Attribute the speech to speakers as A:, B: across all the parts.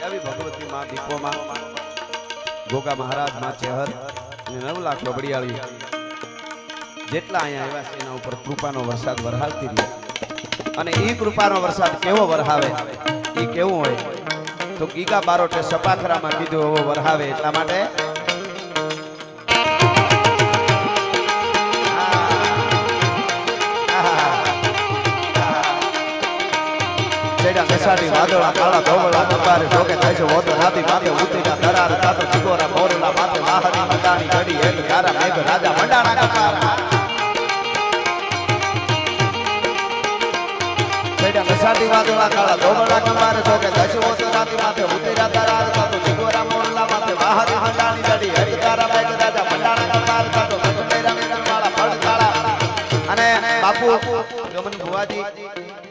A: આવી ભગવતી માં દીપો માં ગોગા મહારાજ માં ચેહર અને 9 લાખ બડિયાળી જેટલા અહીંયા આવ્યા છે એના ઉપર કૃપાનો વરસાદ વરસાવતી રહે અને એ કૃપાનો વરસાદ કેવો વરસાવે એ કેવું હોય તો ગીગા બારોટે સપાખરામાં કીધું એવો વરસાવે એટલા માટે કસાડી વાદળા કાળા ધોવળા કપારે જોકે થાય છે વોતો રાતી માથે ઉતરીના દરાર કાતો ચિકોરા મોરલા માથે વાહરી મંડાણી ઘડી હેલી યારા મેઘ રાજા મંડાણા કપારા છેડા કસાડી વાદળા કાળા ધોવળા કપારે જોકે થાય છે વોતો રાતી માથે ઉતરીના દરાર કાતો ચિકોરા મોરલા માથે વાહરી મંડાણી ઘડી હેલી યારા મેઘ રાજા મંડાણા કપારા કાતો મેરા મેરા વાળા પડકાળા અને બાપુ ગમન ભુવાજી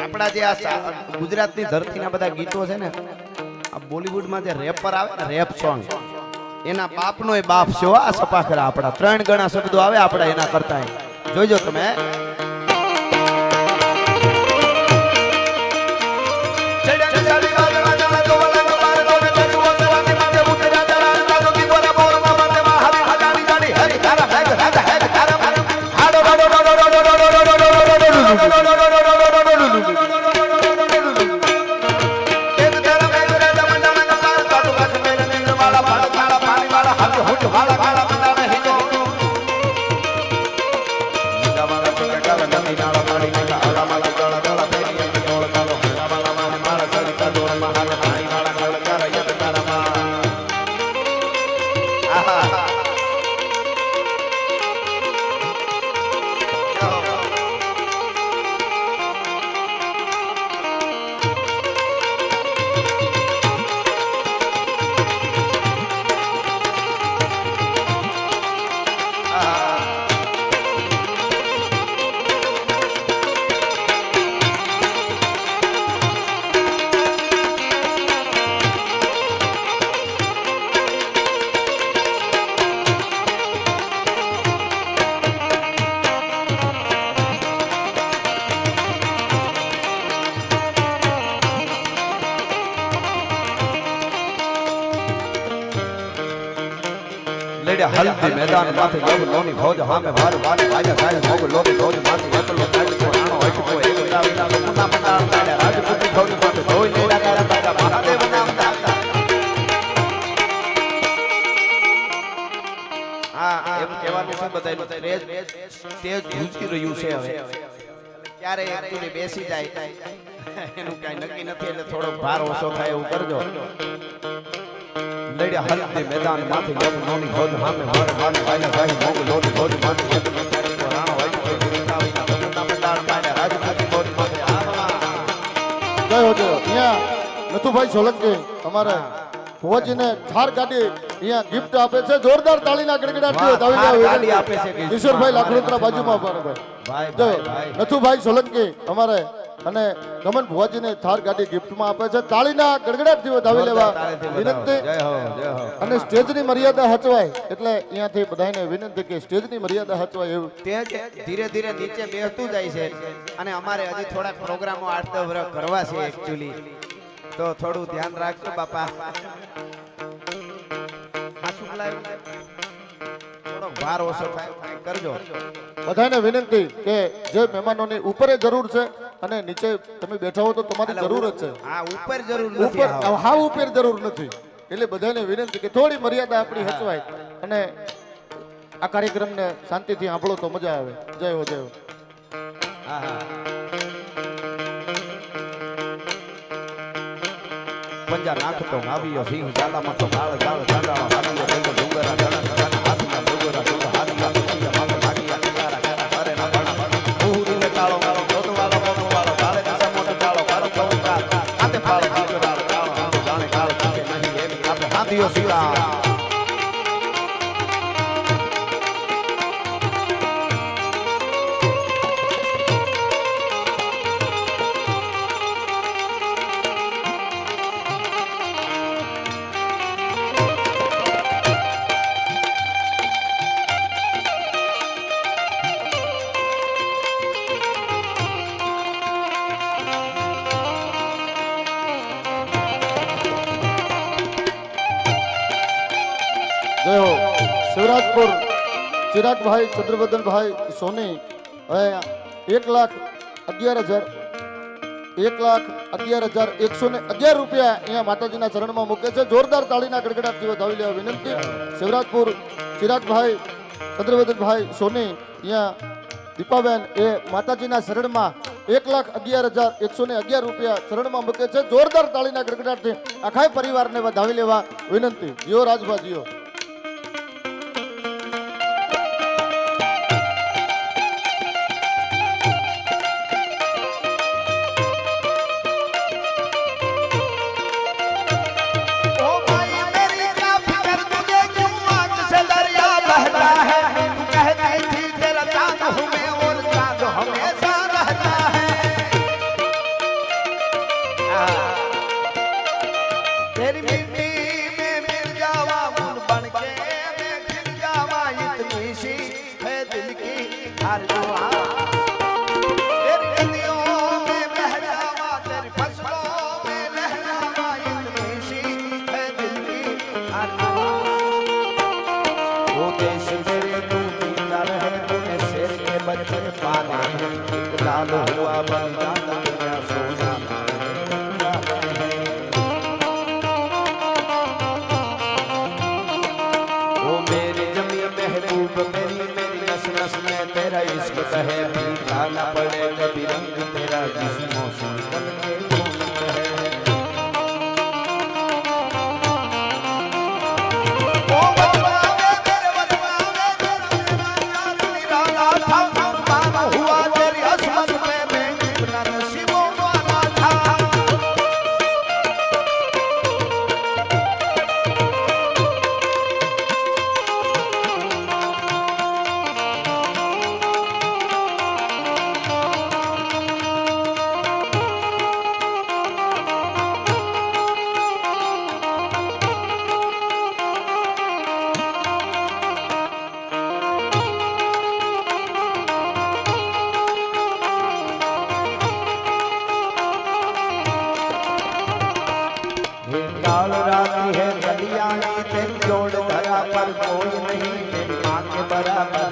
A: આપણા જે આ ગુજરાતની ધરતીના બધા ગીતો છે ને આ બોલિવૂડમાં જે રેપર આવે ને રેપ સોંગ એના બાપનો એ બાપ છે આ સપાખરા આપણા 3 ગણા શબ્દો આવે આપણા એના કરતા જોઈજો તમે हल्दी मैदान माथे योग लोनी भोज हामे भार वाले आजा सारे भोग लोनी भोज माथे एकलो काट को आनो हटको एक लाविना लोकुना मंडाण ताडे राजपूती भोज माथे धोई लेला कारा ताका महादेव नाम दाता हां એમ કહેવાનું છે બધાયનું તેજ ગુંજી રહ્યું છે હવે ક્યારે એકચુલી બેસી જાય એનું કાઈ નક્કી નથી એટલે થોડો ભાર ઓછો થાય એવું કરજો લડ્યા હલ્દી મેદાન માથે योग नोनी भोज हामे भार वाले आजा सारे भोग लोनी भोज माथे एकलो काट को आनो हटको एक लाविना लोकुना मंडाण ताडे राजपूती भोज माथे आवा
B: जय हो जय અહીંયા નથુભાઈ સોલંકી અમારે ભુવાજીને થાર ગાડી અહીંયા ગિફ્ટ આપે છે જોરદાર તાળીના ગડગડાટથી દાવી જાવ
A: ગાડી આપે છે
B: ઈશ્વરભાઈ લાખોત્રા બાજુમાં ભાઈ ભાઈ નથુભાઈ સોલંકી અમારે અને ગમન ભુવાજીને થાર ગાડી ગિફ્ટમાં આપે છે તાળીના ગડગડાટથી દાવી લેવા વિનંતી
A: જય હો જય હો
B: અને સ્ટેજની મર્યાદા હચવાય એટલે અહીંયાથી બધાને વિનંતી કે સ્ટેજની મર્યાદા હચવાય એવું
A: તેજ ધીરે ધીરે નીચે બેસતું જાય છે અને અમારે હજી થોડા પ્રોગ્રામો 8-10 વર્ષ કરવા છે એક્ચ્યુઅલી તો થોડું ધ્યાન રાખજો બાપા થોડો ભાર ઓછો થાય કરજો
B: બધાને વિનંતી કે જે મહેમાનોની ઉપર જરૂર છે અને નીચે તમે બેઠા હો તો તમારી જરૂર જ છે
A: હા ઉપર જરૂર નથી
B: ઉપર હા ઉપર જરૂર નથી એટલે બધાને વિનંતી કે થોડી મર્યાદા આપણી હચવાય અને આ કાર્યક્રમને શાંતિથી સાંભળો તો મજા આવે જય હો જય હો
A: હા હા પંજા નાખતો આવ્યો સિંહ જાલામાં તો ગાળ ગાળ જાડાળો હાથીઓ દેતો ડુંગરા જણા જણા હાથીના ડુંગરા ડુંગરા હાથીના પતિયા માથે ભાગિયા કિનારા કારા કરે ના ભણા ઉહરીને કાળો કાળો જોતવાળો મોટવાળો ગાળે દિશા મોટો કાળો કાળો કૌકા હાથે ફાળો દીકરાળો કાળો હાથે જાણે કાળો કે નહીં એવી આપણે હાથીઓ સીવા
B: જય હો શિવરાજપુર ચિરાગભાઈ ચંદ્રવદનભાઈ સોની હવે 1,11,111,111 રૂપિયા અહીંયા માતાજીના ચરણમાં મૂકે છે. જોરદાર તાળીના ગડગડાટથી વધાવી લેવા વિનંતી. શિવરાજપુર ચિરાગભાઈ ચંદ્રવદનભાઈ સોની અહીંયા દીપાબેન એ માતાજીના શરણમાં 1,11,111 રૂપિયા ચરણમાં મૂકે છે. જોરદાર તાળીના ગડગડાટથી આખા પરિવારને વધાવી લેવા વિનંતી. જીઓ રાજભા જીઓ.
A: तेरी मिट्टी में मिल जावा फूल बन के मैं खिल जावा इतनी सी है दिल की आरज़ू तेरी नदियों में बह जावा तेरी फसलों में लह जावा इतनी सी है दिल की आरज़ू वो देश मेरे तू जीता रहे तूने शेर के बच्चे पाले एक लाल हुआ बलिदान तेरा सोना मेरी नस नस में तेरा इश्क बहे पीता न पड़े कभी रंग तेरा जिस्मों से बन के हुआ तेरी असमत में मैं अपना नसीबों वाला था काल राती है गलियानी तेरी जोड़ धरा पर कोई नहीं तेरी माँ के बराबर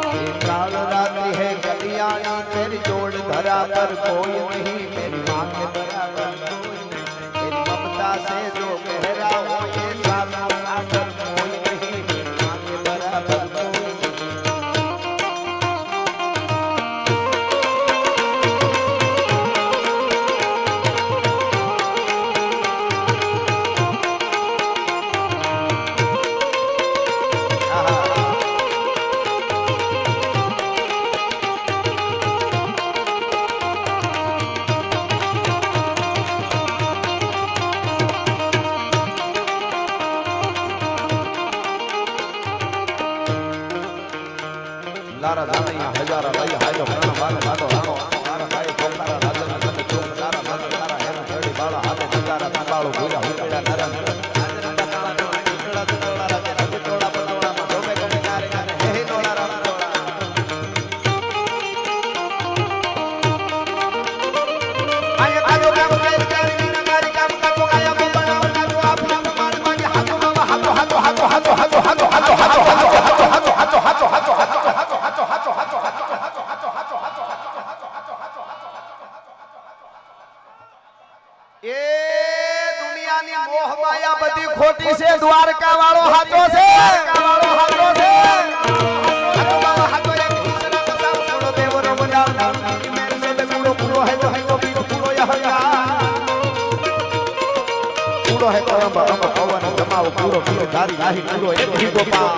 A: कोई काल राती है गलियानी तेरी जोड़ धरा पर कोई नहीं तेरी माँ के बराबर कोई तेरी ममता से जो गहरा हो ये सालों सागर कोई नहीं तेरी माँ के बराबर कोई लारा जानिया हजारा लई हायो प्राण बाल बादो राणो तारा भाई कोतारा राजन नंद चोक तारा नंद तारा हेम छेड़ी बाला हाथे बजारा ताबाळो भूजा हुटेड़ा नरन राजन काला नोला निकळा तोला राजे नंद तोला बनावळा मा डोमे गमे नारे गाने हे नोला राणा आये आयो काम कर करी नगारी काम का तो आया को बनाव ना तो आप नाम मान मांगे हाथो मावा हाथो हाथो हाथो हाथो हाथो हाथो हाथो हाथो हाथो हाथो એ દુનિયાની મોહ માયા બધી ખોટી છે દ્વારકા વાળો હાચો છે હાચો બાબા હાચો એક હિસરા બસાવ છોડો દેવરો બજાવ મેરે સે પૂરો પૂરો હે તો બીરો પૂરો યહયા પૂરો હે તો અંબા અંબા પવન જમાવ પૂરો પૂરો ધારી નાહી પૂરો એક હી ગોપા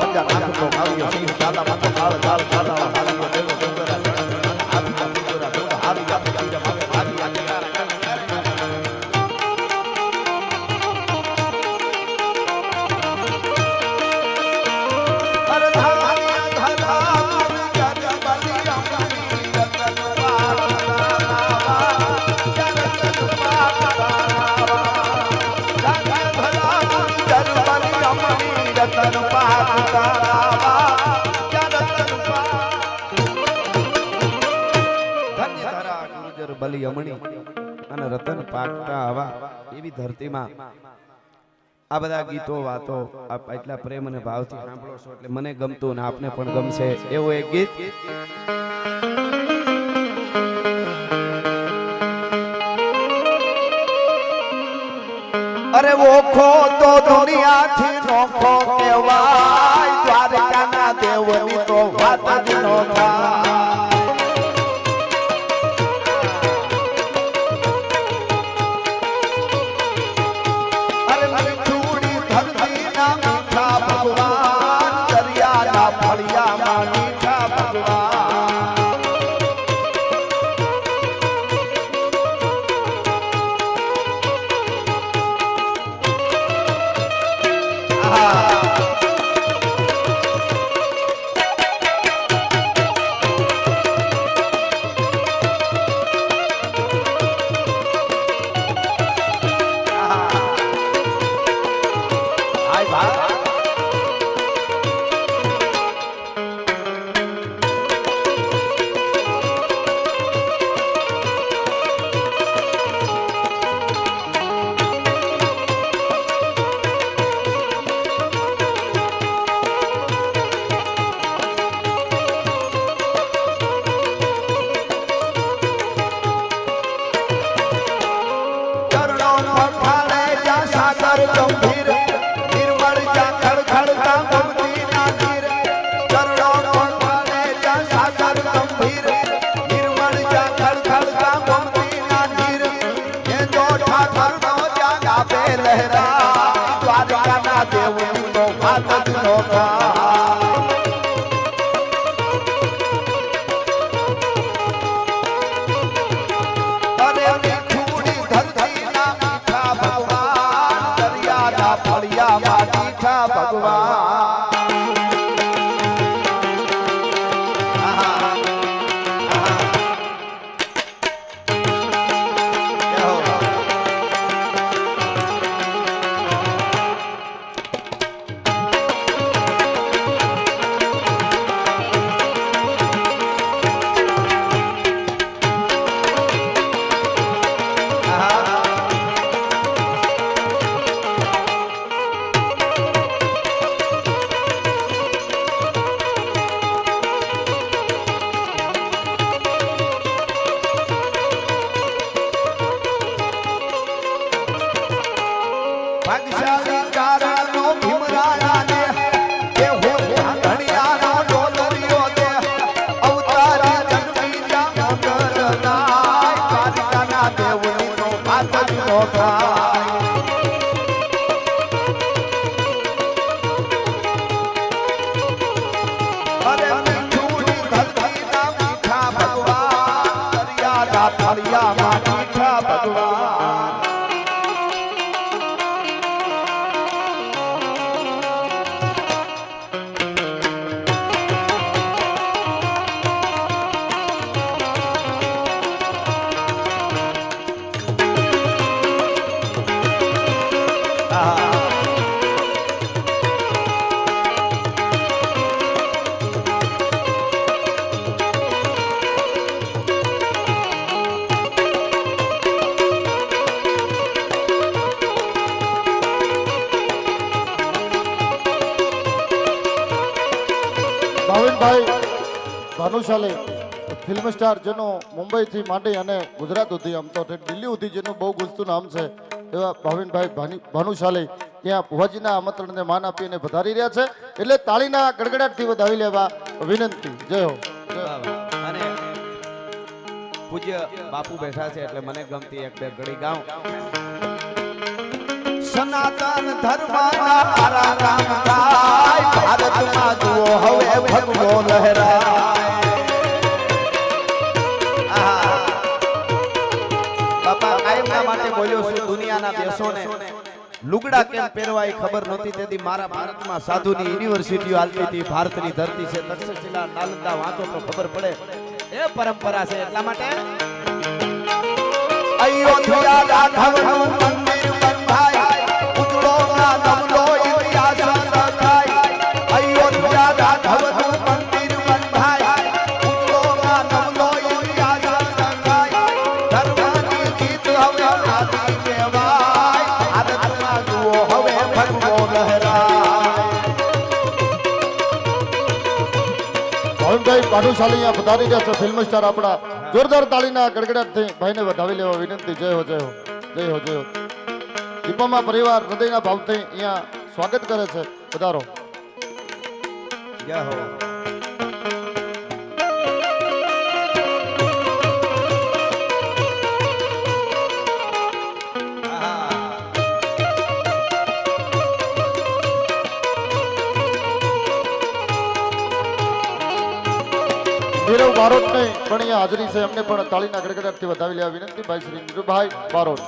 A: પંજા નાખ તો આવ્યો સિંહ ચાલા માતો કાળ ચાલ ચાલા હાલી દેવો ડુંગરા रतन पाक तारावा क्या रतन पाक
C: બલી અમણી અને રતન પાકતા હવા એવી ધરતીમાં આ બધા ગીતો વાતો આપ એટલા પ્રેમ અને ભાવથી સાંભળો છો એટલે મને ગમતું ને આપને પણ ગમશે એવું એક ગીત
A: અરે ઓખો તો દુનિયાથી નોખો કહેવાય દ્વારકાના દેવની તો વાત જ નો થાય અરે મીઠુડી ધરતીના મીઠા ભગવાન દરિયાના ફળિયામાં મીઠા ભગવાન
B: ભાનુશાલી ફિલ્મ સ્ટાર જેનો મુંબઈથી માંડી અને ગુજરાત સુધી આમ તો દિલ્હી સુધી જેનું બહુ ગુસ્તું નામ છે એવા ભાવિનભાઈ ભાનુશાલી ત્યાં ભુવાજીના આમંત્રણને માન આપીને વધારી રહ્યા છે એટલે તાળીના ગડગડાટથી વધાવી લેવા વિનંતી. જય હો.
C: અને પૂજ્ય બાપુ બેઠા છે એટલે મને ગમતી એક બે ઘડી ગાઉં.
A: સનાતન ધર્મના આરામ થાય ભારતમાં જુઓ હવે ભગવો લહેરાય.
C: બાપા કાયમના માટે બોલ્યો છું દુનિયાના દેશોને લુગડા કેમ પહેરવા એ ખબર નહોતી તેથી મારા ભારતમાં સાધુની યુનિવર્સિટીઓ હાલતી હતી. ભારતની ધરતી છે તક્ષશિલા નાલંદા વાંચો તો ખબર પડે એ પરંપરા છે એટલા માટે
A: અયોધ્યા રાઘવનું મંદિર બંધાય ઉજળો ના નમલો ઇતિહાસ થાય. અયોધ્યા રાઘવનું મંદિર બંધાય ઉજળો ના નમલો ઇતિહાસ થાય.
B: ભાનુશાલી અહીંયા પધારી રહ્યા છે ફિલ્મ સ્ટાર આપણા જોરદાર તાળીના ગડગડાટથી ભાઈને વધાવી લેવા વિનંતી જય હો જય હો જય હો જય હો દીપામાં પરિવાર હૃદયના ભાવથી અહીંયા સ્વાગત કરે છે પધારો
C: જય હો
B: નીરવ બારોટને પણ અહીંયા હાજરી છે એમને પણ તાળીના ગડગડાટથી વધાવી લેવા વિનંતી ભાઈ શ્રી નીરુભાઈ બારોટ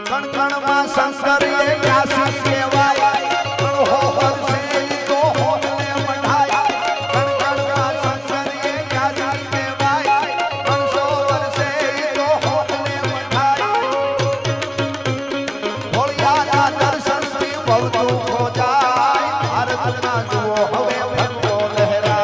C: કણ કણમાં શંકરીએ કાશી કહેવાય કણ હો હરસે તો હોને મઢાય કણ કણમાં શંકરીએ કાશી કહેવાય કણ સો હરસે તો હોને મઢાય ભોળિયાના દર્શનથી ભવતું હો જાય ભારતના જુઓ હવે ભક્તો લહેરા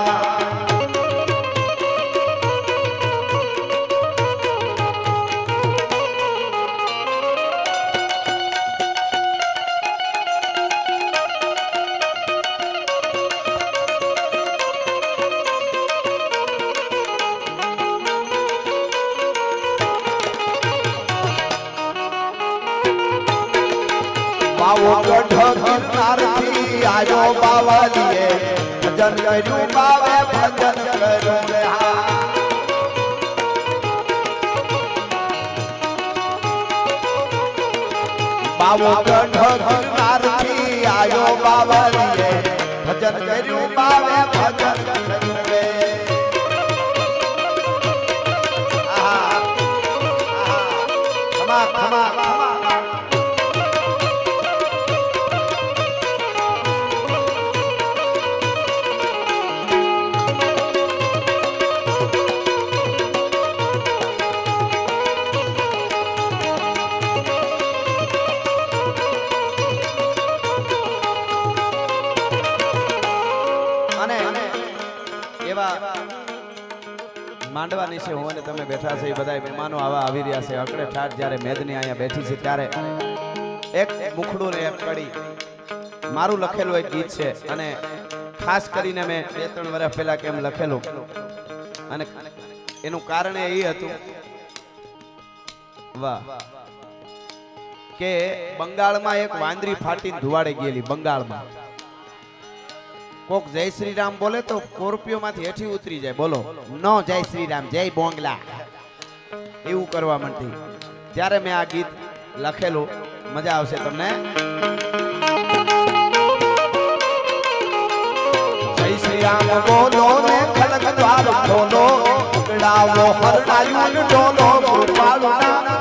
C: બાવો ગઢ ગિરનારથી આયો બાવાજીએ ભજન કર્યું બાવે ભજન કર્યું રે હા બાવો ગઢ ગિરનારથી આયો બાવાજીએ ભજન કર્યું બાવે ભજન કર્યું રે આહા આહા ખમા ખમા માંડવા નીચે હું અને તમે બેઠા છે એ બધા મહેમાનો આવા આવી રહ્યા છે અકડે ઠાઠ જ્યારે મેદની અહીંયા બેઠી છે ત્યારે એક મુખડું ને એક કડી મારું લખેલું એક ગીત છે અને ખાસ કરીને મેં 2-3 વર્ષ પહેલા કેમ લખેલું અને એનું કારણ એ હતું વાહ કે બંગાળમાં એક વાંદરી ફાટીને ધુવાડે ગયેલી બંગાળમાં કોક જય શ્રી રામ બોલે તો સ્કોર્પિયો માંથી હેઠી ઉતરી જાય બોલો નો જય શ્રી રામ જય બોંગલા એવું કરવા માંડી ત્યારે મેં આ ગીત લખેલું મજા આવશે તમને જય શ્રી રામ બોલો ને ખલક દ્વાર ખોલો ઉગડાવો હરડાયું ડોલો ગોપાળના